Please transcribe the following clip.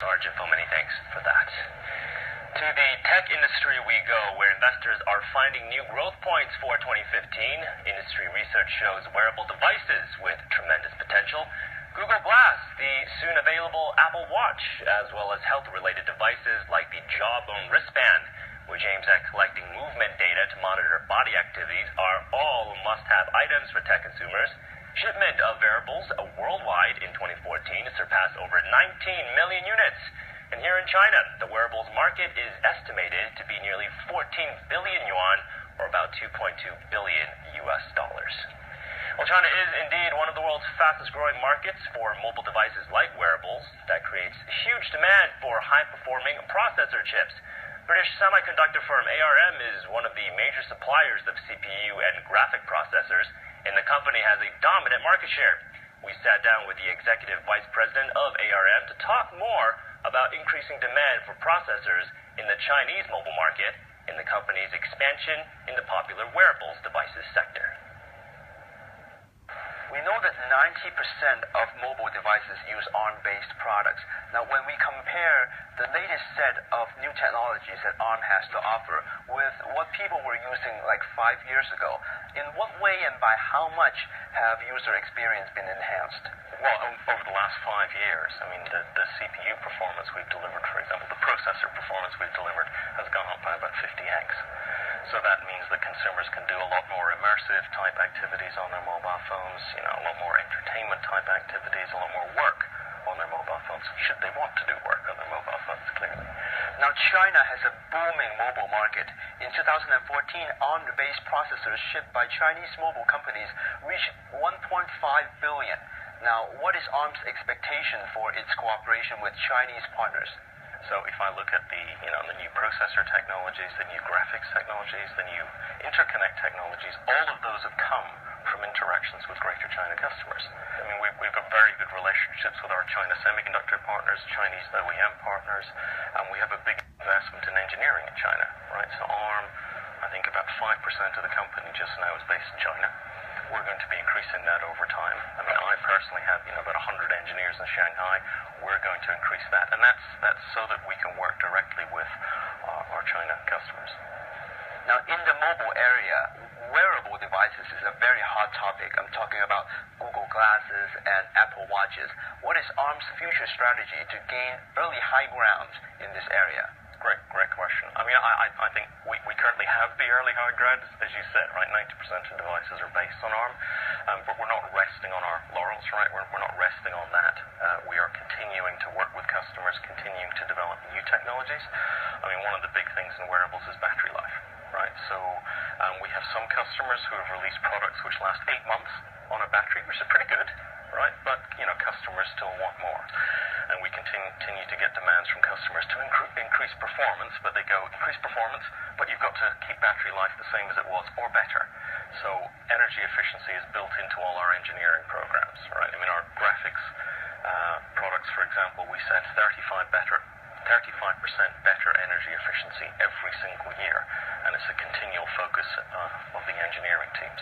Arjifo, many thanks for that. To the tech industry we go, where investors are finding new growth points for 2015. Industry research shows wearable devices with tremendous potential. Google Glass, the soon-available Apple Watch, as well as health-related devices like the Jawbone wristband, which aims at collecting movement data to monitor body activities, are all must-have items for tech consumers. Shipment of wearables worldwide in 2014 surpassed over 19 million units. And here in China, the wearables market is estimated to be nearly 14 billion yuan, or about $2.2 billion US. Well, China is indeed one of the world's fastest growing markets for mobile devices like wearables. That creates huge demand for high-performing processor chips. British semiconductor firm ARM is one of the major suppliers of CPU and graphic processors, and the company has a dominant market share. We sat down with the executive vice president of ARM to talk more about increasing demand for processors in the Chinese mobile market and the company's expansion in the popular wearables devices sector. We know that 90% of mobile devices use ARM-based products. Now, when we compare the latest set of new technologies that ARM has to offer with what people were using like 5 years ago, in what way and by how much have user experience been enhanced? Well, over the last 5 years, I mean, the CPU performance we've delivered, for example, the processor performance we've delivered has gone up by about 50x. So that means that consumers can do a lot more immersive type activities on their mobile phones, a lot more entertainment type activities, a lot more work on their mobile phones, should they want to do work on their mobile phones, clearly. Now, China has a booming mobile market. In 2014, ARM-based processors shipped by Chinese mobile companies reached 1.5 billion. Now, what is ARM's expectation for its cooperation with Chinese partners? So if I look at the new processor technologies, the new graphics technologies, the new interconnect technologies, all of those have come from interactions with Greater China customers. I mean, we've got very good relationships with our China semiconductor partners, Chinese OEM partners, and we have a big investment in engineering in China, right? So ARM, I think about 5% of the company just now is based in China. We're going to be increasing that over time. I mean, I personally have about 100 engineers in Shanghai. We're going to increase that, and that's so that we can work directly with our China customers. Now, in the mobile area, wearable devices is a very hot topic. I'm talking about Google Glasses and Apple Watches. What is ARM's future strategy to gain early high ground in this area? Great question. I mean, I think we currently have the early high ground, as you said, right? 90% of devices are based on ARM, but we're not resting on our laurels, right? We're not resting on that. We are continuing to work with customers, continuing to develop new technologies. I mean, one of the big things in wearables is battery life, right? So we have some customers who have released products which last 8 months on a battery, which is pretty good, right? But, customers still want more. And we continue to get demands from customers to increase performance, but they go, increase performance, but you've got to keep battery life the same as it was, or better. So energy efficiency is built into all our engineering programs, right? I mean, our graphics products, for example, we set 35% better energy efficiency every single year, and it's a continual focus of the engineering teams.